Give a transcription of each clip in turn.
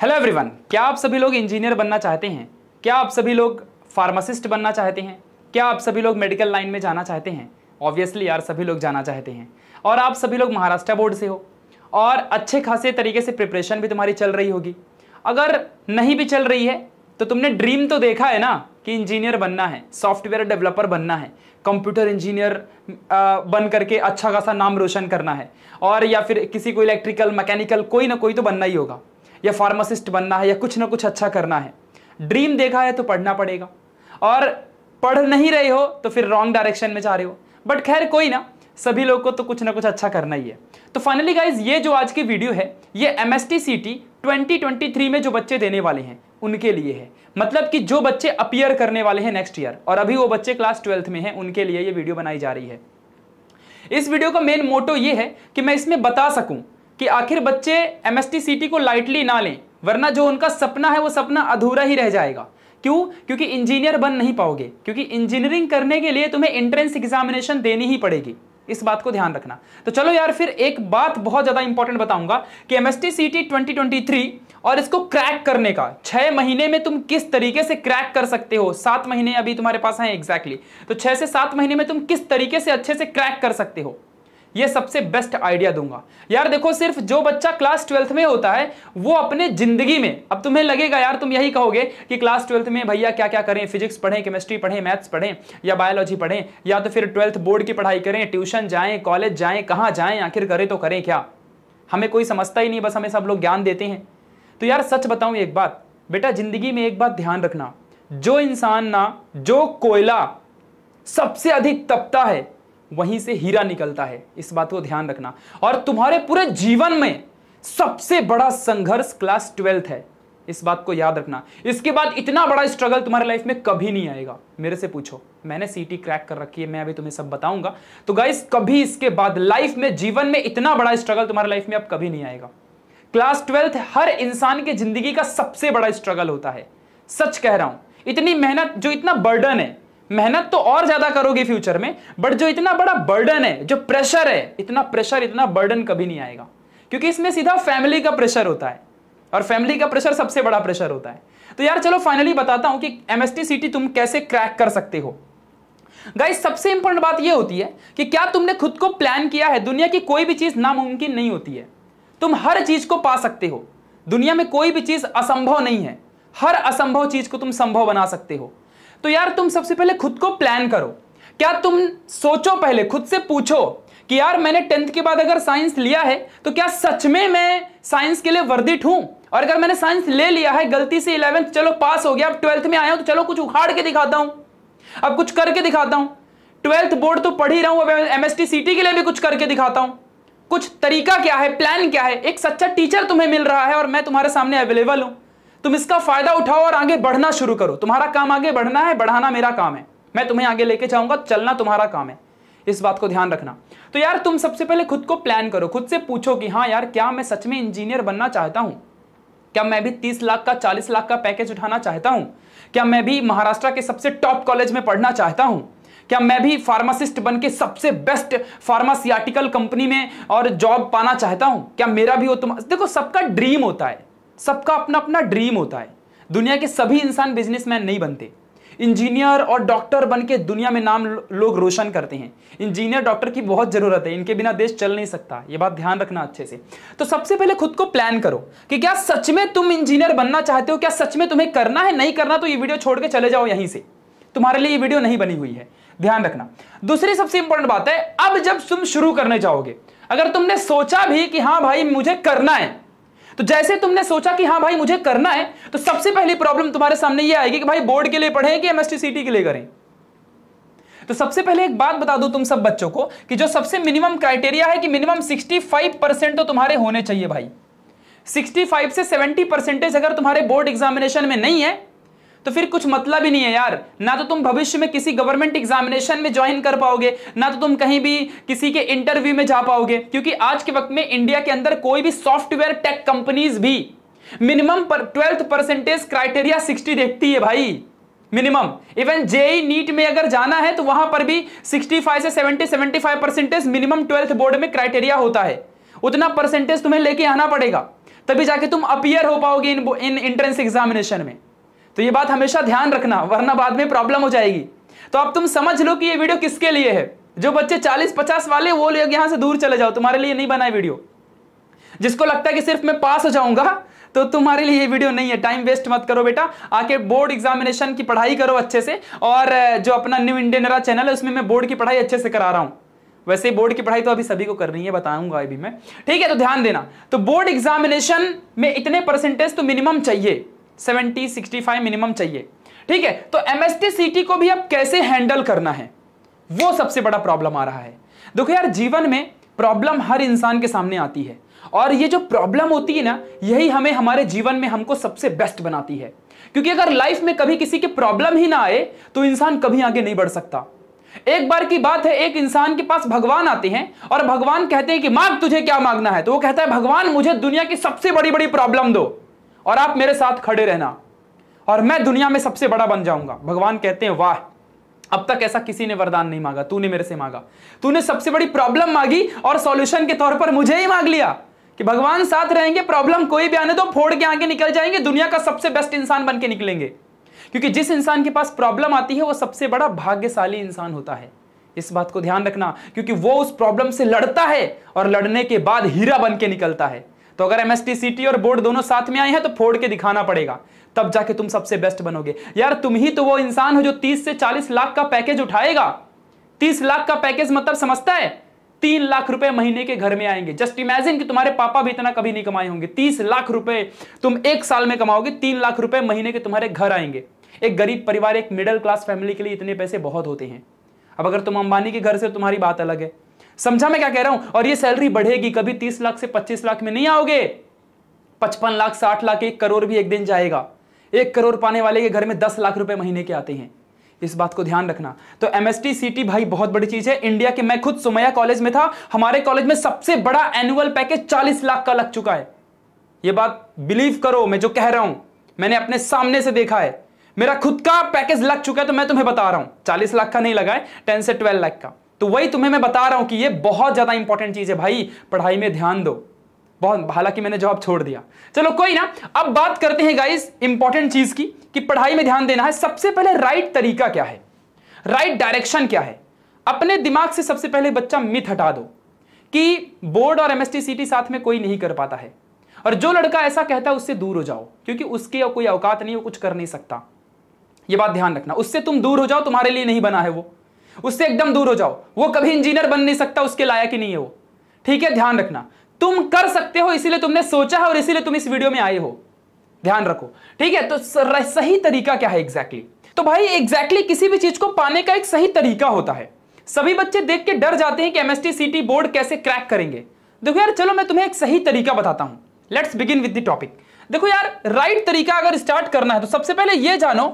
Hello everyone, क्या आप सभी लोग इंजीनियर बनना चाहते हैं? क्या आप सभी लोग फार्मासिस्ट बनना चाहते हैं? क्या आप सभी लोग मेडिकल लाइन में जाना चाहते हैं? ऑब्वियसली यार, सभी लोग जाना चाहते हैं। और आप सभी लोग महाराष्ट्र बोर्ड से हो और अच्छे खासे तरीके से प्रिपरेशन भी तुम्हारी चल रही होगी। अगर नहीं भी चल रही है तो तुमने ड्रीम तो देखा है ना कि इंजीनियर बनना है, सॉफ्टवेयर डेवलपर बनना है, कंप्यूटर इंजीनियर बन करके अच्छा खासा नाम रोशन करना है, और या फिर किसी को इलेक्ट्रिकल मैकेनिकल कोई ना कोई तो बनना ही होगा, या फार्मासिस्ट बनना है, या कुछ ना कुछ अच्छा करना है। ड्रीम देखा है तो पढ़ना पड़ेगा, और पढ़ नहीं रहे हो तो फिर रॉन्ग डायरेक्शन में जा रहे हो। बट खैर कोई ना, सभी लोग को तो कुछ ना कुछ अच्छा करना ही है। तो फाइनली गाइज, ये जो आज की वीडियो है ये MST CT 2023 में जो बच्चे देने वाले हैं उनके लिए है। मतलब कि जो बच्चे अपीयर करने वाले हैं नेक्स्ट ईयर और अभी वो बच्चे क्लास 12th में हैं, उनके लिए ये वीडियो बनाई जा रही है। इस वीडियो का मेन मोटो ये है कि मैं इसमें बता सकूं कि आखिर बच्चे MST CT को लाइटली ना लें, वरना जो उनका सपना है वो सपना अधूरा ही रह जाएगा। क्यों? क्योंकि इंजीनियर बन नहीं पाओगे, क्योंकि इंजीनियरिंग करने के लिए तुम्हें एंट्रेंस एग्जामिनेशन देनी ही पड़ेगी। इस बात को ध्यान रखना। तो चलो यार, फिर एक बात बहुत ज्यादा इंपॉर्टेंट बताऊंगा कि MST CT 2023 और इसको क्रैक करने का 6 महीने में तुम किस तरीके से क्रैक कर सकते हो। 7 महीने अभी तुम्हारे पास हैं एग्जैक्टली, तो 6 से 7 महीने में तुम किस तरीके से अच्छे से क्रैक कर सकते हो, ये सबसे बेस्ट आइडिया दूंगा। यार देखो, सिर्फ जो बच्चा क्लास 12th में होता है वो अपने जिंदगी में, अब तुम्हें लगेगा यार, तुम यही कहोगे कि क्लास 12th में भैया क्या क्या करें, फिजिक्स पढ़ें, केमिस्ट्री पढ़ें, मैथ्स पढ़ें, या बायोलॉजी पढ़ें, या तो फिर 12th बोर्ड की पढ़ाई करें, ट्यूशन जाएं, कॉलेज जाएं, कहाँ जाएं, आखिर करें तो करें क्या? हमें कोई समझता ही नहीं, बस हमें सब लोग ज्ञान देते हैं। तो यार सच बताऊं एक बात, बेटा जिंदगी में एक बात ध्यान रखना, जो इंसान ना, जो कोयला सबसे अधिक तपता है वहीं से हीरा निकलता है। इस बात को ध्यान रखना। और तुम्हारे पूरे जीवन में सबसे बड़ा संघर्ष क्लास 12th है, इस बात को याद रखना। इसके बाद इतना बड़ा स्ट्रगल तुम्हारे लाइफ में कभी नहीं आएगा। मेरे से पूछो, मैंने सीटी क्रैक कर रखी है, मैं अभी तुम्हें सब बताऊंगा। तो गाइस, कभी इसके बाद लाइफ में, जीवन में इतना बड़ा स्ट्रगल तुम्हारे लाइफ में अब कभी नहीं आएगा। क्लास 12th हर इंसान की जिंदगी का सबसे बड़ा स्ट्रगल होता है, सच कह रहा हूं। इतनी मेहनत, जो इतना बर्डन है, मेहनत तो और ज्यादा करोगे फ्यूचर में, बट जो इतना बड़ा बर्डन है, जो प्रेशर है, इतना प्रेशर, इतना बर्डन कभी नहीं आएगा, क्योंकि इसमें सीधा फैमिली का प्रेशर होता है, और फैमिली का प्रेशर सबसे बड़ा प्रेशर होता है। तो यार चलो फाइनली बताता हूं कि MST CT तुम कैसे क्रैक कर सकते हो। गाइस, सबसे इंपॉर्टेंट बात यह होती है कि क्या तुमने खुद को प्लान किया है। दुनिया की कोई भी चीज नामुमकिन नहीं होती है, तुम हर चीज को पा सकते हो। दुनिया में कोई भी चीज असंभव नहीं है, हर असंभव चीज को तुम संभव बना सकते हो। तो यार तुम सबसे पहले खुद को प्लान करो। क्या तुम सोचो, पहले खुद से पूछो कि यार मैंने 10th के बाद अगर साइंस लिया है तो क्या सच में मैं साइंस के लिए वर्दित हूं? और अगर मैंने साइंस ले लिया है गलती से 11th चलो पास हो गया, अब 12th में आया हूं तो चलो कुछ उखाड़ के दिखाता हूं, अब कुछ करके दिखाता हूं। 12th बोर्ड तो पढ़ ही रहा हूं, अब MST CT के लिए भी कुछ करके दिखाता हूं। कुछ तरीका क्या है, प्लान क्या है? एक सच्चा टीचर तुम्हें मिल रहा है और मैं तुम्हारे सामने अवेलेबल हूं। तुम इसका फायदा उठाओ और आगे बढ़ना शुरू करो। तुम्हारा काम आगे बढ़ना है, बढ़ाना मेरा काम है। मैं तुम्हें आगे लेके जाऊंगा, चलना तुम्हारा काम है। इस बात को ध्यान रखना। तो यार तुम सबसे पहले खुद को प्लान करो, खुद से पूछो कि हाँ यार, क्या मैं सच में इंजीनियर बनना चाहता हूं? क्या मैं भी 30 लाख का, 40 लाख का पैकेज उठाना चाहता हूं? क्या मैं भी महाराष्ट्र के सबसे टॉप कॉलेज में पढ़ना चाहता हूं? क्या मैं भी फार्मासिस्ट बन के सबसे बेस्ट फार्मास्यूटिकल कंपनी में और जॉब पाना चाहता हूं? क्या मेरा भी हो? तुम देखो, सबका ड्रीम होता है, सबका अपना अपना ड्रीम होता है। दुनिया के सभी इंसान बिजनेसमैन नहीं बनते। इंजीनियर और डॉक्टर बन के दुनिया में नाम लोग रोशन करते हैं। इंजीनियर डॉक्टर की बहुत जरूरत है, इनके बिना देश चल नहीं सकता, ये बात ध्यान रखना अच्छे से। तो सबसे पहले खुद को प्लान करो कि क्या सच में तुम इंजीनियर बनना चाहते हो, क्या सच में तुम्हें करना है। नहीं करना तो ये वीडियो छोड़ के चले जाओ यहीं से, तुम्हारे लिए ये वीडियो नहीं बनी हुई है, ध्यान रखना। दूसरी सबसे इंपॉर्टेंट बात है, अब जब तुम शुरू करने जाओगे, अगर तुमने सोचा भी कि हाँ भाई मुझे करना है, तो जैसे तुमने सोचा कि हाँ भाई मुझे करना है, तो सबसे पहली प्रॉब्लम तुम्हारे सामने ये आएगी कि भाई बोर्ड के लिए पढ़ें कि MST CT के लिए करें। तो सबसे पहले एक बात बता दूं तुम सब बच्चों को कि जो सबसे मिनिमम क्राइटेरिया है कि मिनिमम 65% तो तुम्हारे होने चाहिए भाई। 65 से 70% अगर तुम्हारे बोर्ड एग्जामिनेशन में नहीं है तो फिर कुछ मतलब ही नहीं है यार। ना तो तुम भविष्य में किसी गवर्नमेंट एग्जामिनेशन में ज्वाइन कर पाओगे, ना तो तुम कहीं भी किसी के इंटरव्यू में जा पाओगे, क्योंकि आज के वक्त में इंडिया के अंदर कोई भी सॉफ्टवेयर टेक कंपनीज भी मिनिमम 12th परसेंटेज क्राइटेरिया 60 देखती है भाई, मिनिमम। इवन जेई नीट में अगर जाना है तो वहां पर भी 65 से 75% मिनिमम 12th बोर्ड में क्राइटेरिया होता है। उतना परसेंटेज तुम्हें लेके आना पड़ेगा। तभी जाके तुम अपीयर हो पाओगे इन एंट्रेंस एग्जामिनेशन में। तो ये बात हमेशा ध्यान रखना, वरना बाद में प्रॉब्लम हो जाएगी। तो अब तुम समझ लो कि ये वीडियो किसके लिए है। जो बच्चे 40-50 वाले, वो लोग यहां से दूर चले जाओ, तुम्हारे लिए नहीं बना है वीडियो। जिसको लगता है कि सिर्फ मैं पास हो जाऊंगा, तो तुम्हारे लिए ये वीडियो नहीं है। टाइम वेस्ट मत करो बेटा, आके बोर्ड एग्जामिनेशन की पढ़ाई करो अच्छे से। और जो अपना न्यू इंडियन एरा चैनल है, उसमें मैं बोर्ड की पढ़ाई अच्छे से करा रहा हूं। वैसे बोर्ड की पढ़ाई तो अभी सभी को करनी है, बताऊंगा अभी मैं, ठीक है। तो ध्यान देना, तो बोर्ड एग्जामिनेशन में इतने परसेंटेज तो मिनिमम चाहिए, 70-65 मिनिमम चाहिए, ठीक है। तो एमएसटी सीटी को भी अब कैसे हैंडल करना है, वो सबसे बड़ा प्रॉब्लम आ रहा है। देखो यार, जीवन में प्रॉब्लम हर इंसान के सामने आती है, और ये जो प्रॉब्लम होती है ना, यही हमें हमारे जीवन में हमको सबसे बेस्ट बनाती है। क्योंकि अगर लाइफ में कभी किसी की प्रॉब्लम ही ना आए, तो इंसान कभी आगे नहीं बढ़ सकता। एक बार की बात है, एक इंसान के पास भगवान आते हैं और भगवान कहते हैं कि मांग, तुझे क्या मांगना है। तो वो कहता है, भगवान मुझे दुनिया की सबसे बड़ी बड़ी प्रॉब्लम दो और आप मेरे साथ खड़े रहना, और मैं दुनिया में सबसे बड़ा बन जाऊंगा। भगवान कहते हैं, वाह, अब तक ऐसा किसी ने वरदान नहीं मांगा, तूने मेरे से मांगा। तूने सबसे बड़ी प्रॉब्लम मांगी और सॉल्यूशन के तौर पर मुझे ही मांग लिया कि भगवान साथ रहेंगे, प्रॉब्लम कोई भी आने दो, फोड़ के आगे निकल जाएंगे, दुनिया का सबसे बेस्ट इंसान बन के निकलेंगे। क्योंकि जिस इंसान के पास प्रॉब्लम आती है, वो सबसे बड़ा भाग्यशाली इंसान होता है। इस बात को ध्यान रखना, क्योंकि वो उस प्रॉब्लम से लड़ता है और लड़ने के बाद हीरा बन के निकलता है। तो अगर एमएसटी सीटी और बोर्ड दोनों साथ में आए हैं, तो फोड़ के दिखाना पड़ेगा, तब जाके तुम सबसे बेस्ट बनोगे। यार, तुम ही तो वो इंसान हो जो 30 से 40 लाख का पैकेज उठाएगा। 30 लाख का पैकेज मतलब समझता है, 3 लाख रुपए महीने के घर में आएंगे। जस्ट इमेजिन कि तुम्हारे पापा भी इतना कभी नहीं कमाए होंगे। 30 लाख रुपए तुम एक साल में कमाओगे, 3 लाख रुपए महीने के तुम्हारे घर आएंगे। एक गरीब परिवार, एक मिडिल क्लास फैमिली के लिए इतने पैसे बहुत होते हैं। अब अगर तुम अंबानी के घर से, तुम्हारी बात अलग है। समझा मैं क्या कह रहा हूं? और ये सैलरी बढ़ेगी, कभी 30 लाख से 25 लाख में नहीं आओगे। 55 लाख, 60 लाख, 1 करोड़ भी एक दिन जाएगा। 1 करोड़ पाने वाले के घर में 10 लाख रुपए महीने के आते हैं। इस बात को ध्यान रखना। तो एमएसटी सीटी भाई बहुत बड़ी चीज है। इंडिया के, मैं खुद सुमैया कॉलेज में था, हमारे कॉलेज में सबसे बड़ा एनुअल पैकेज 40 लाख का लग चुका है। ये बात बिलीव करो, मैं जो कह रहा हूं मैंने अपने सामने से देखा है। मेरा खुद का पैकेज लग चुका है, तो मैं तुम्हें बता रहा हूं। 40 लाख का नहीं लगा है, 10 से 12 लाख का। तो वही तुम्हें मैं बता रहा हूं कि ये बहुत ज्यादा इंपॉर्टेंट चीज है भाई, पढ़ाई में ध्यान दो। बहुत, हालांकि मैंने जवाब छोड़ दिया, चलो कोई ना। अब बात करते हैं गाइस इंपॉर्टेंट चीज की, कि पढ़ाई में ध्यान देना है। सबसे पहले राइट तरीका क्या है, राइट डायरेक्शन क्या है। अपने दिमाग से सबसे पहले बच्चा मिथ हटा दो कि बोर्ड और एमएसटी सीटी साथ में कोई नहीं कर पाता है। और जो लड़का ऐसा कहता है, उससे दूर हो जाओ, क्योंकि उसकी कोई औकात नहीं, वो कुछ कर नहीं सकता। ये बात ध्यान रखना, उससे तुम दूर हो जाओ, तुम्हारे लिए नहीं बना है वो। उससे एकदम दूर हो जाओ, वो कभी इंजीनियर बन नहीं सकता, उसके लायक ही नहीं है वो, ठीक है। ध्यान रखना, तुम कर सकते हो, इसीलिए तुमने सोचा है और इसीलिए तुम इस वीडियो में आए हो। ध्यान रखो, ठीक है। तो सही तरीका क्या है एग्जैक्टली? तो भाई एग्जैक्टली किसी भी चीज को पाने का एक सही तरीका होता है। सभी बच्चे देख के डर जाते हैं कि एमएसटी सीटी बोर्ड कैसे क्रैक करेंगे। देखो यार, चलो मैं तुम्हें एक सही तरीका बताता हूं। Let's begin with the topic. देखो यार, राइट तरीका अगर स्टार्ट करना है, तो सबसे पहले ये जानो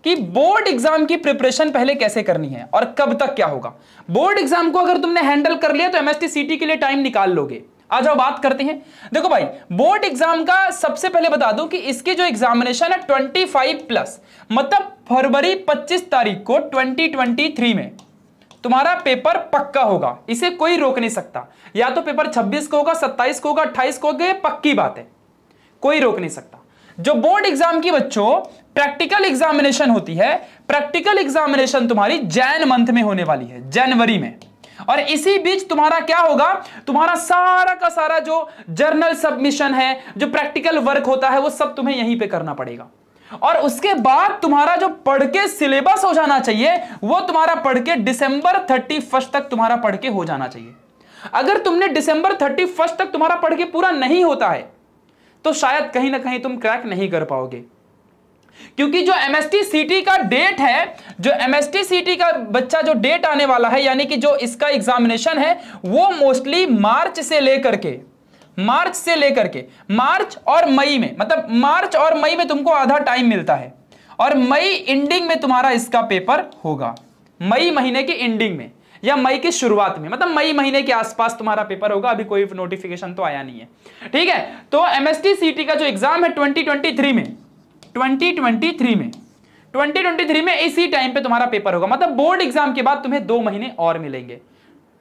कि बोर्ड एग्जाम की प्रिपरेशन पहले कैसे करनी है और कब तक क्या होगा। बोर्ड एग्जाम को अगर तुमने हैंडल कर लिया, तो एमएसटी सीटी के लिए टाइम निकाल लोगे। आ जाओ बात करते हैं। देखो भाई, बोर्ड एग्जाम का सबसे पहले बता दूं कि इसकी जो एग्जामिनेशन है 25+, मतलब फरवरी 25 तारीख को 2023 में तुम्हारा पेपर पक्का होगा। इसे कोई रोक नहीं सकता। या तो पेपर 26 को होगा, 27 को होगा, 28 को होगा, ये पक्की बात है, कोई रोक नहीं सकता। जो बोर्ड एग्जाम की बच्चों प्रैक्टिकल एग्जामिनेशन होती है, प्रैक्टिकल एग्जामिनेशन तुम्हारी जैन मंथ में होने वाली है, जनवरी में। और इसी बीच तुम्हारा क्या होगा, तुम्हारा सारा का सारा जो जर्नल सबमिशन है, जो प्रैक्टिकल वर्क होता है, वो सब तुम्हें यहीं पे करना पड़ेगा। और उसके बाद तुम्हारा जो पढ़ के सिलेबस हो जाना चाहिए, वो तुम्हारा पढ़ के दिसंबर 31 तक तुम्हारा पढ़ के हो जाना चाहिए। अगर तुमने दिसंबर 31 तक तुम्हारा पढ़ के पूरा नहीं होता है, तो शायद कहीं ना कहीं तुम क्रैक नहीं कर पाओगे। क्योंकि जो एमएसटी सीटी का डेट है, जो एमएसटी सीटी का बच्चा जो डेट आने वाला है, यानी कि जो इसका एग्जामिनेशन है, वो मोस्टली मार्च से लेकर के मार्च और मई में, मतलब मार्च और मई में तुमको आधा टाइम मिलता है। और मई एंडिंग में तुम्हारा इसका पेपर होगा, मई महीने के एंडिंग में या मई की शुरुआत में, मतलब मई महीने के आसपास तुम्हारा पेपर होगा। अभी कोई नोटिफिकेशन तो आया नहीं है, ठीक है। तो एमएसटी सीटी का जो एग्जाम है 2023 में इसी टाइम पे तुम्हारा पेपर होगा। मतलब बोर्ड एग्जाम के बाद तुम्हें 2 महीने और मिलेंगे,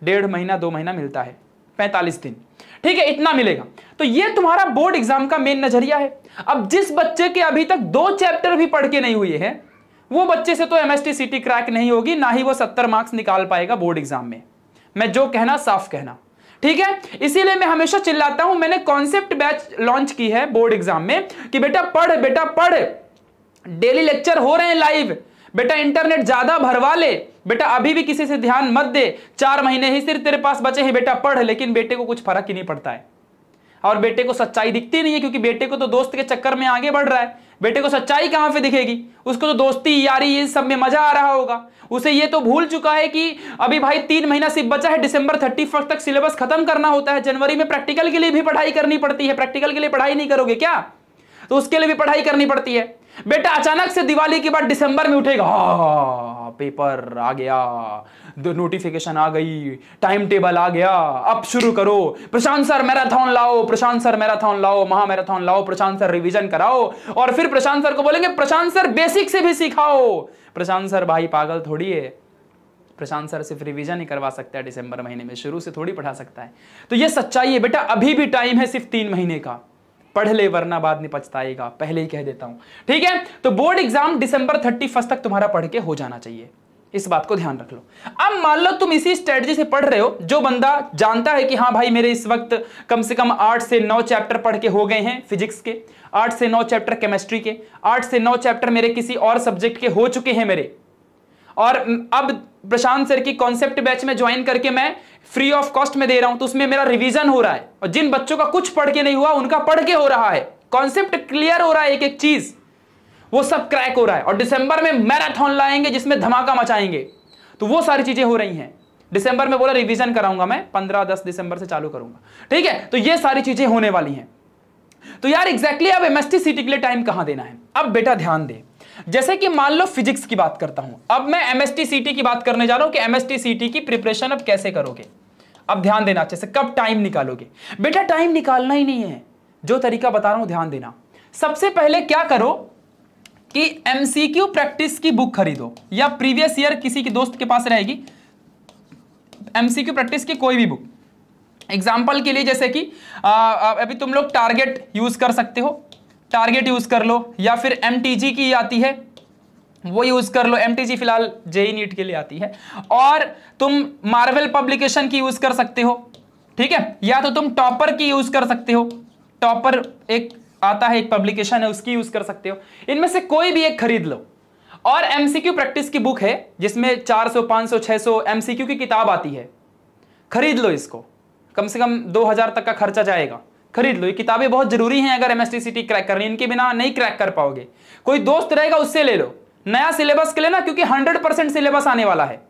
1.5 महीना 2 महीना मिलता है, 45 दिन, ठीक है, इतना मिलेगा। तो ये तुम्हारा बोर्ड एग्जाम का मेन नजरिया है। अब जिस बच्चे के अभी तक 2 चैप्टर भी पढ़ के नहीं हुए हैं, वो बच्चे से तो एमएसटी सीटी क्रैक नहीं होगी, ना ही वो 70 मार्क्स निकाल पाएगा बोर्ड एग्जाम में। मैं जो कहना साफ कहना, ठीक है। इसीलिए मैं हमेशा चिल्लाता हूं, मैंने कॉन्सेप्ट बैच लॉन्च की है बोर्ड एग्जाम में कि बेटा पढ़, बेटा पढ़, डेली लेक्चर हो रहे हैं लाइव, बेटा इंटरनेट ज्यादा भरवा ले, बेटा अभी भी किसी से ध्यान मत दे, 4 महीने ही सिर्फ तेरे पास बचे हैं, बेटा पढ़। लेकिन बेटे को कुछ फर्क ही नहीं पड़ता है, और बेटे को सच्चाई दिखती नहीं है, क्योंकि बेटे को तो दोस्त के चक्कर में आगे बढ़ रहा है। बेटे को सच्चाई कहां पे दिखेगी? उसको तो दोस्ती यारी ये सब में मजा आ रहा होगा। उसे ये तो भूल चुका है कि अभी भाई 3 महीना सिर्फ बचा है, दिसंबर 31 तक सिलेबस खत्म करना होता है, जनवरी में प्रैक्टिकल के लिए भी पढ़ाई करनी पड़ती है। प्रैक्टिकल के लिए पढ़ाई नहीं करोगे क्या? तो उसके लिए भी पढ़ाई करनी पड़ती है। बेटा अचानक से दिवाली के बाद दिसंबर में उठेगा, पेपर आ गया, नोटिफिकेशन आ गई, टाइम टेबल आ गया, अब शुरू करो, प्रशांत सर मैराथन लाओ, प्रशांत सर मैराथन लाओ, महा मैराथन लाओ, प्रशांत सर रिवीजन कराओ, और फिर प्रशांत सर को बोलेंगे प्रशांत सर बेसिक से भी सिखाओ। प्रशांत सर भाई पागल थोड़ी है, प्रशांत सर सिर्फ रिवीजन ही करवा सकता है दिसंबर महीने में, शुरू से थोड़ी पढ़ा सकता है। तो ये सच्चाई है बेटा, अभी भी टाइम है सिर्फ 3 महीने का, पढ़ ले वरना बाद में पछताएगा, पहले ही कह देता हूं, ठीक है। तो बोर्ड एग्जाम दिसंबर 31 तक तुम्हारा पढ़ के हो जाना चाहिए, इस बात को ध्यान रख लो। अब मान लो तुम इसी स्ट्रेटजी से पढ़ रहे हो, जो बंदा जानता है कि हाँ भाई मेरे इस वक्त कम से कम 8 से 9 चैप्टर पढ़ के हो गए हैं फिजिक्स के, 8 से 9 चैप्टर केमिस्ट्री के, 8 से 9 चैप्टर मेरे किसी और सब्जेक्ट के हो चुके हैं मेरे, और अब प्रशांत सर की कॉन्सेप्ट बैच में ज्वाइन करके मैं फ्री ऑफ कॉस्ट में दे रहा हूं, तो उसमें मेरा रिवीजन हो रहा है, और जिन बच्चों का कुछ पढ़ के नहीं हुआ उनका पढ़ के हो रहा है, कॉन्सेप्ट क्लियर हो रहा है, एक एक चीज वो सब क्रैक हो रहा है, और दिसंबर में मैराथन लाएंगे जिसमें धमाका मचाएंगे। तो वो सारी चीजें हो रही हैं। दिसंबर में बोला रिवीजन कराऊंगा मैं, 15-10 दिसंबर से चालू करूंगा, ठीक है। तो ये सारी चीजें होने वाली हैं। तो यार एग्जैक्टली अब एमएसटी सीटी के लिए टाइम कहां देना है? अब बेटा ध्यान दे, जैसे कि मान लो फिजिक्स की बात करता हूं, अब मैं एमएसटी सीटी की बात करने जा रहा हूं कि एमएसटी सीटी की प्रिपरेशन अब कैसे करोगे। अब ध्यान देना अच्छे से, कब टाइम निकालोगे? बेटा टाइम निकालना ही नहीं है, जो तरीका बता रहा हूं ध्यान देना। सबसे पहले क्या करो कि एमसीक्यू प्रैक्टिस की बुक खरीदो, या प्रीवियस ईयर किसी के दोस्त के पास रहेगी एमसीक्यू प्रैक्टिस की कोई भी बुक। एग्जाम्पल के लिए जैसे कि अभी तुम लोग टारगेट यूज कर सकते हो, टारगेट यूज कर लो, या फिर एमटीजी की आती है वो यूज कर लो, एमटीजी फिलहाल जेई नीट के लिए आती है, और तुम मार्वल पब्लिकेशन की यूज कर सकते हो, ठीक है, या तो तुम टॉपर की यूज कर सकते हो, टॉपर एक आता है, एक पब्लिकेशन है, उसकी यूज कर सकते हो। इनमें से कोई भी एक खरीद लो। और एमसीक्यू प्रैक्टिस की बुक है जिसमें 400, 500, 600 एमसीक्यू की किताब आती है, खरीद लो इसको, कम से कम 2000 तक का खर्चा जाएगा, खरीद लो। ये किताबें बहुत जरूरी हैं अगर एमएसटी सीटी क्रैक करनी, इनके बिना नहीं क्रैक कर पाओगे। कोई दोस्त रहेगा उससे ले लो, नया सिलेबस के लेना, क्योंकि 100% सिलेबस आने वाला है।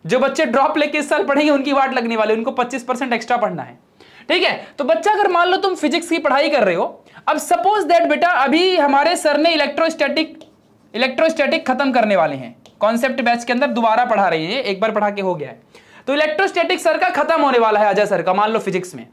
जो बच्चे ड्रॉप लेके इस साल पढ़ेंगे उनकी वाट लगने वाली, उनको 25% एक्स्ट्रा पढ़ना है, ठीक है। तो बच्चा अगर मान लो तुम फिजिक्स की पढ़ाई कर रहे हो, अब सपोज दैट बेटा अभी हमारे सर ने इलेक्ट्रोस्टैटिक खत्म करने वाले हैं, कॉन्सेप्ट बैच के अंदर दोबारा पढ़ा रहे हैं, एक बार पढ़ा के हो गया है, तो इलेक्ट्रोस्टैटिक सर का खत्म होने वाला है अजय सर का, मान लो फिजिक्स में।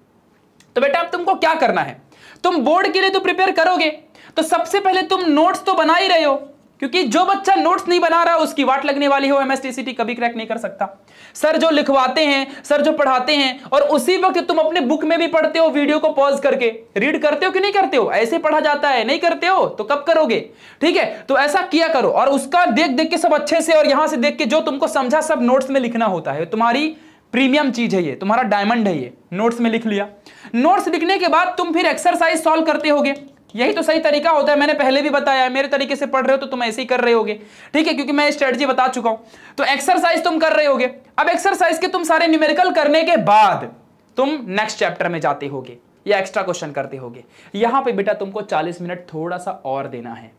तो बेटा अब तुमको क्या करना है? तुम बोर्ड के लिए तो प्रिपेयर करोगे, तो सबसे पहले तुम नोट्स तो बना ही रहे हो, क्योंकि जो बच्चा नोट्स नहीं बना रहा उसकी वाट लगने वाली हो, एमएसटी सीटी कभी क्रैक नहीं कर सकता। सर जो लिखवाते हैं, सर जो पढ़ाते हैं, और उसी वक्त तुम अपने बुक में भी पढ़ते हो, वीडियो को पॉज करके रीड करते हो कि नहीं करते हो? ऐसे पढ़ा जाता है, नहीं करते हो तो कब करोगे, ठीक है। तो ऐसा किया करो, और उसका देख देख के सब अच्छे से, और यहां से देख के जो तुमको समझा सब नोट्स में लिखना होता है। तुम्हारी प्रीमियम चीज है ये, तुम्हारा डायमंड है ये, नोट्स में लिख लिया। नोट्स लिखने के बाद तुम फिर एक्सरसाइज सॉल्व करते होगे, यही तो सही तरीका होता है, मैंने पहले भी बताया है। मेरे तरीके से पढ़ रहे हो तो तुम ऐसे ही कर रहे होगे, ठीक है, क्योंकि मैं स्ट्रेटजी बता चुका हूं। तो एक्सरसाइज तुम कर रहे होगे। अब एक्सरसाइज के तुम सारे न्यूमेरिकल करने के बाद तुम नेक्स्ट चैप्टर में जाते होगे या एक्स्ट्रा क्वेश्चन करते होगे। यहां पे बेटा तुमको 40 मिनट थोड़ा सा और देना है।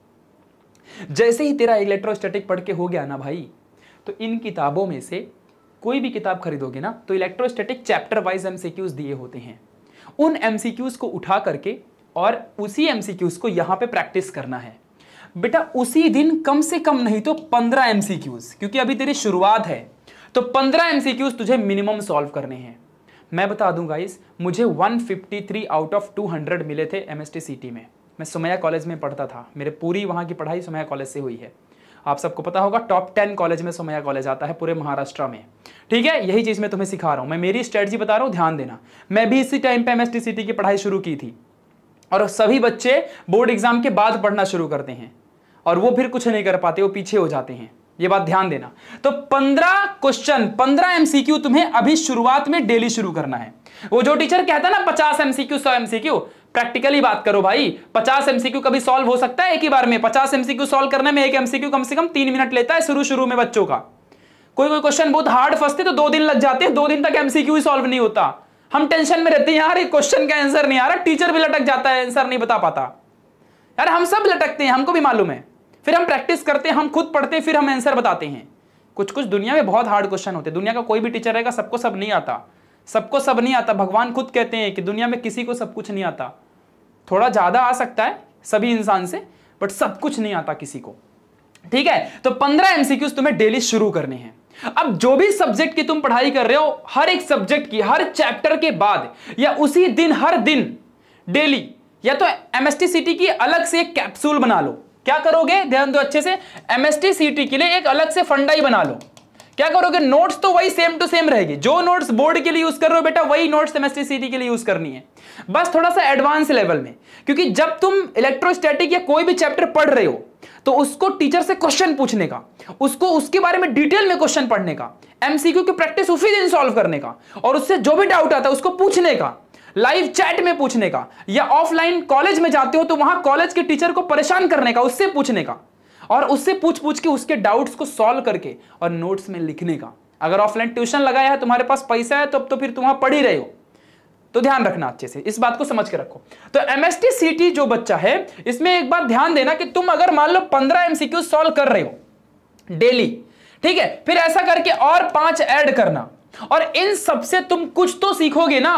जैसे ही तेरा इलेक्ट्रोस्टैटिक पढ़ के हो गया ना भाई, तो इन किताबों में से कोई भी किताब खरीदोगे ना, तो इलेक्ट्रोस्टैटिक चैप्टर वाइज एमसीक्यूज दिए होते हैं। उन एमसीक्यूज को उठा करके और उसी एमसीक्यूज को यहां पे प्रैक्टिस करना है बेटा। उसी दिन कम से कम नहीं तो 15 एमसीक्यूज, क्योंकि अभी तेरी शुरुआत है, तो 15 एमसीक्यूज तुझे मिनिमम सॉल्व करने हैं। मैं बता दूं गाइस, मुझे 153 आउट ऑफ 200 मिले थे एमएसटी सीटी में। मैं सुमैया कॉलेज में पढ़ता था, मेरे पूरी वहां की पढ़ाई सुमैया कॉलेज से हुई है। आप सबको पता होगा टॉप 10 कॉलेज में सोमैया कॉलेज आता है पूरे महाराष्ट्र में। ठीक है, यही चीज मैं तुम्हें सिखा रहा हूं, मैं मेरी स्ट्रेटजी बता रहा हूं, ध्यान देना। मैं भी इसी टाइम पे MST-CT की पढ़ाई शुरू की थी और सभी बच्चे बोर्ड एग्जाम के बाद पढ़ना शुरू करते हैं और वो फिर कुछ नहीं कर पाते, वो पीछे हो जाते हैं, ये बात ध्यान देना। तो 15 क्वेश्चन 15 MCQ तुम्हें अभी शुरुआत में डेली शुरू करना है। वो जो टीचर कहता है ना 50 MCQ 100 MCQ, प्रैक्टिकली बात करो भाई। 50 MCQ कभी सॉल्व हो सकता है एक ही बार में? 50 MCQ सॉल्व करने में एक MCQ कम से कम 3 मिनट लेता है शुरू में बच्चों का। कोई क्वेश्चन बहुत हार्ड फंसते तो 2 दिन लग जाते हैं, 2 दिन तक MCQ ही सॉल्व नहीं होता। हम टेंशन में रहते हैं यार ये क्वेश्चन का आंसर नहीं आ रहा, टीचर भी लटक जाता है, आंसर नहीं बता पाता। यार हम सब लटकते हैं, हमको भी मालूम है। फिर हम प्रैक्टिस करते हैं, हम खुद पढ़ते हैं, फिर हम आंसर बताते हैं। कुछ दुनिया में बहुत हार्ड क्वेश्चन होते हैं। दुनिया का कोई भी टीचर रहेगा, सबको सब नहीं आता, सबको सब नहीं आता। भगवान खुद कहते हैं कि दुनिया में किसी को सब कुछ नहीं आता। थोड़ा ज्यादा आ सकता है सभी इंसान से, बट सब कुछ नहीं आता किसी को। ठीक है, तो 15 MCQs तुम्हें डेली शुरू करने हैं। अब जो भी सब्जेक्ट की तुम पढ़ाई कर रहे हो, हर एक सब्जेक्ट की हर चैप्टर के बाद या उसी दिन हर दिन डेली या तो MST-CT की अलग से एक कैप्सूल बना लो। क्या करोगे, ध्यान दो अच्छे से, MST-CT के लिए एक अलग से फंडाई बना लो। क्या करोगे, नोट्स तो वही सेम टू सेम रहेगी। जो नोट्स बोर्ड के लिए यूज कर रहे हो बेटा, वही नोट्स MST-CT के लिए यूज करनी है, बस थोड़ा सा एडवांस लेवल में। क्योंकि जब तुम इलेक्ट्रोस्टैटिक या कोई भी चैप्टर पढ़ रहे हो तो उसको टीचर से क्वेश्चन पूछने का, उसको उसके बारे में डिटेल में क्वेश्चन पढ़ने का, MCQ की प्रैक्टिस उसी दिन सॉल्व करने का, और उससे जो भी डाउट आता है उसको पूछने का, लाइव चैट में पूछने का, या ऑफलाइन कॉलेज में जाते हो तो वहां कॉलेज के टीचर को परेशान करने का, उससे पूछने का, और उससे पूछ के उसके डाउट्स को सॉल्व करके और नोट्स में लिखने का। अगर ऑफलाइन ट्यूशन लगाया है, तुम्हारे पास पैसा है, तो अब तो फिर तुम वहां पढ़ ही रहे हो। तो ध्यान रखना अच्छे से, इस बात को समझ के रखो। तो MST-CT जो बच्चा है, इसमें एक बात ध्यान देना कि तुम अगर मान लो 15 MCQ सॉल्व कर रहे हो डेली, ठीक है, फिर ऐसा करके और 5 ऐड करना, और इन सबसे तुम कुछ तो सीखोगे ना।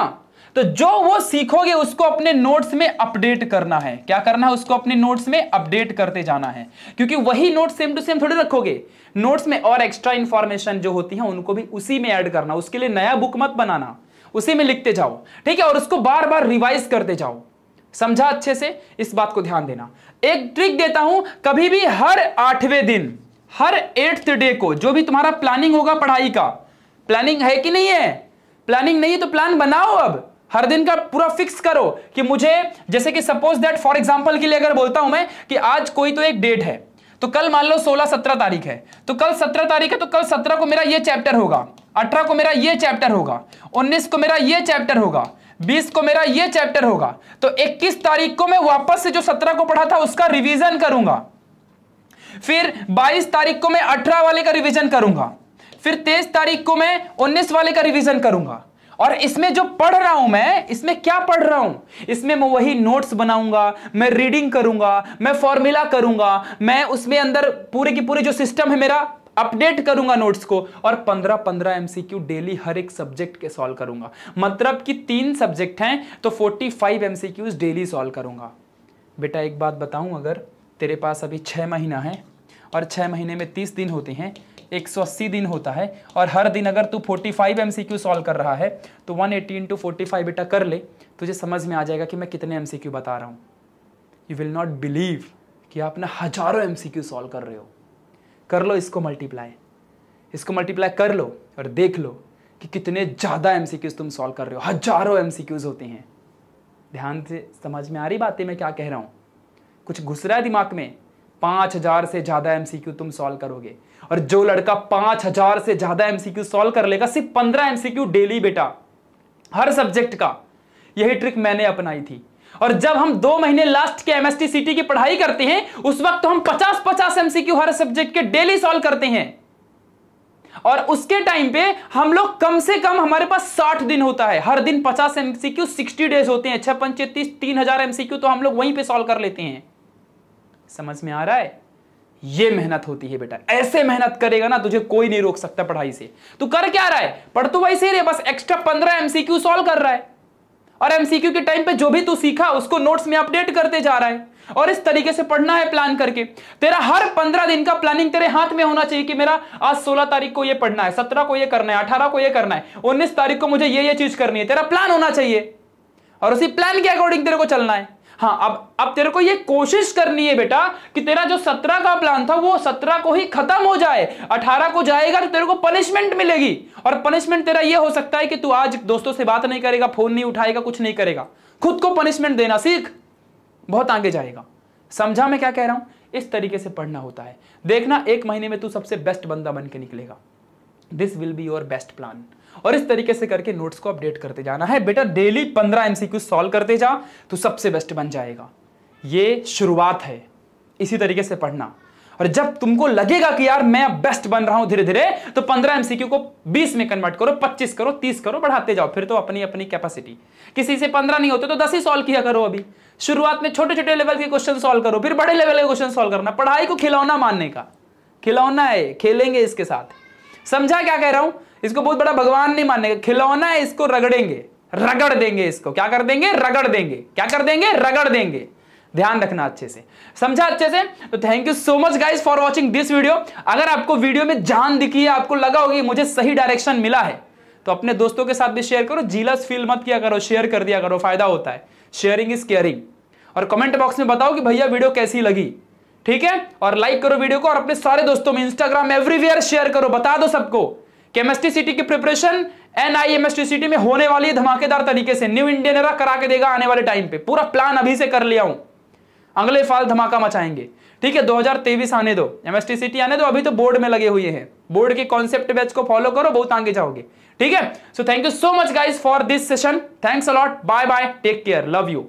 तो जो वो सीखोगे उसको अपने नोट्स में अपडेट करना है। क्या करना है, उसको अपने नोट्स में अपडेट करते जाना है, क्योंकि वही नोट्स सेम टू सेम थोड़ी रखोगे। नोट्स में और एक्स्ट्रा इंफॉर्मेशन जो होती है उनको भी उसी में ऐड करना। उसके लिए नया बुक मत बनाना, उसी में लिखते जाओ, ठीक है, और उसको बार बार रिवाइज करते जाओ। समझा अच्छे से, इस बात को ध्यान देना। एक ट्रिक देता हूं, कभी भी हर 8वें दिन, हर 8th डे को जो भी तुम्हारा प्लानिंग होगा पढ़ाई का, प्लानिंग है कि नहीं है? प्लानिंग नहीं है तो प्लान बनाओ। अब हर दिन का पूरा फिक्स करो कि मुझे, जैसे कि सपोज दैट फॉर एग्जांपल के लिए अगर बोलता हूं मैं कि आज कोई तो एक डेट है, तो कल मान लो 16-17 तारीख है, तो कल 17 तारीख है, तो कल 17 को मेरा ये चैप्टर होगा, 18 को मेरा ये चैप्टर होगा, 19 को मेरा ये चैप्टर होगा, 20 को मेरा ये चैप्टर होगा। तो 21 तारीख को मैं वापस से जो 17 को पढ़ा था उसका रिवीजन करूंगा। फिर 22 तारीख को मैं 18 वाले का रिवीजन करूंगा। फिर 23 तारीख को मैं 19 वाले का रिवीजन करूंगा। और इसमें जो पढ़ रहा हूं मैं, इसमें क्या पढ़ रहा हूं, इसमें मैं वही नोट्स बनाऊंगा, मैं रीडिंग करूंगा, मैं फॉर्मूला करूंगा, मैं उसमें अंदर पूरे की पूरी जो सिस्टम है मेरा अपडेट करूंगा नोट्स को, और 15-15 MCQ डेली हर एक सब्जेक्ट के सॉल्व करूंगा। मतलब कि 3 सब्जेक्ट हैं तो 45 MCQs डेली सॉल्व करूंगा। बेटा एक बात बताऊं, अगर तेरे पास अभी 6 महीना है और 6 महीने में 30 दिन होते हैं, 180 दिन होता है, और हर दिन अगर तू 45 MCQ सॉल्व कर रहा है तो 180 × 45 बेटा कर ले, तुझे समझ में आ जाएगा कि मैं कितने MCQ बता रहा हूं। यू विल नॉट बिलीव कि आप ना हजारों MCQ सॉल्व कर रहे हो। कर लो इसको मल्टीप्लाई कर लो और देख लो कि कितने ज्यादा MCQs तुम सॉल्व कर रहे हो। हजारों MCQs होते हैं। ध्यान से समझ में आ रही बातें मैं क्या कह रहा हूं? कुछ घुस रहा है दिमाग में? 5000 से ज्यादा MCQ तुम सॉल्व करोगे, और जो लड़का 5000 से ज्यादा MCQ सॉल्व कर लेगा, सिर्फ 15 MCQ डेली बेटा हर सब्जेक्ट का। यही ट्रिक मैंने अपनाई थी। और जब हम 2 महीने लास्ट के MST-CT की पढ़ाई करते हैं, उस वक्त तो हम 50-50 MCQ हर सब्जेक्ट के डेली सॉल्व करते हैं। और उसके टाइम पे हम लोग कम से कम, हमारे पास 60 दिन होता है, हर दिन 50 MCQ, 60 डेज होते हैं, 6×5 = 3000 MCQ तो हम लोग वहीं पे सॉल्व कर लेते हैं। समझ में आ रहा है? ये मेहनत होती है बेटा। ऐसे मेहनत करेगा ना, तुझे कोई नहीं रोक सकता पढ़ाई से। तू कर क्या रहा है? पढ़ तो वैसे ही रहे, बस एक्स्ट्रा 15 MCQ सॉल्व कर रहा है, और MCQ के टाइम पे जो भी तू सीखा उसको नोट्स में अपडेट करते जा रहा है। और इस तरीके से पढ़ना है प्लान करके। तेरा हर 15 दिन का प्लानिंग तेरे हाथ में होना चाहिए कि मेरा आज 16 तारीख को ये पढ़ना है, 17 को ये करना है, 18 को ये करना है, 19 तारीख को मुझे ये चीज करनी है। तेरा प्लान होना चाहिए और उसी प्लान के अकॉर्डिंग तेरे को चलना है। हाँ, अब तेरे को ये कोशिश करनी है बेटा कि तेरा जो 17 का प्लान था वो 17 को ही खत्म हो जाए, 18 को जाएगा तो तेरे को पनिशमेंट मिलेगी। और पनिशमेंट तेरा ये हो सकता है कि तू आज दोस्तों से बात नहीं करेगा, फोन नहीं उठाएगा, कुछ नहीं करेगा। खुद को पनिशमेंट देना सीख, बहुत आगे जाएगा। समझा मैं क्या कह रहा हूं? इस तरीके से पढ़ना होता है। देखना 1 महीने में तू सबसे बेस्ट बंदा बन के निकलेगा। This will be your best plan. और इस तरीके से करके नोट्स को अपडेट करते जाना है बेटा। डेली 15 एमसीक्यू सॉल्व करते जा, तू सबसे बेस्ट बन जाएगा। ये शुरुआत है, इसी तरीके से पढ़ना। और जब तुमको लगेगा कि यार मैं बेस्ट बन रहा हूं धीरे धीरे, तो 15 एमसीक्यू को 20 में कन्वर्ट करो, 25 करो, 30 करो, बढ़ाते जाओ। फिर तो अपनी अपनी कैपेसिटी। किसी से 15 नहीं होते तो 10 ही सॉल्व किया करो। अभी शुरुआत में छोटे छोटे लेवल के क्वेश्चन सॉल्व करो, फिर बड़े लेवल के क्वेश्चन सॉल्व करना। पढ़ाई को खिलौना मानने का, खिलौना है, खेलेंगे इसके साथ। समझा क्या कह रहा हूं? इसको बहुत बड़ा भगवान नहीं मानने का, खिलौना है, इसको रगड़ेंगे, रगड़ देंगे इसको। क्या कर देंगे? रगड़ देंगे। क्या कर देंगे? रगड़ देंगे। ध्यान रखना अच्छे से। समझा अच्छे से? तो thank you so much guys for watching this video. अगर आपको वीडियो में जान दिखी है, आपको लगा होगा मुझे सही डायरेक्शन मिला है, तो अपने दोस्तों के साथ भी शेयर करो। जीलस फील मत किया करो, शेयर कर दिया करो, फायदा होता है। Sharing is caring. और कमेंट बॉक्स में बताओ कि भैया वीडियो कैसी लगी, ठीक है? और लाइक करो वीडियो को, और अपने सारे दोस्तों में इंस्टाग्राम एवरीवेयर शेयर करो। बता दो सबको केमिस्ट्री सिटी की प्रिपरेशन NIMST सिटी में होने वाली है धमाकेदार तरीके से। न्यू इंडियन एरा करा के देगा आने वाले टाइम पे। पूरा प्लान अभी से कर लिया हूं, अगले साल धमाका मचाएंगे, ठीक है? 2023 आने दो, MST सिटी आने दो। अभी तो बोर्ड में लगे हुए हैं। बोर्ड के कॉन्सेप्ट बैच को फॉलो करो, बहुत आगे जाओगे, ठीक है? So thank you so much guys for this session. Thanks a lot. Bye bye, take care, love you.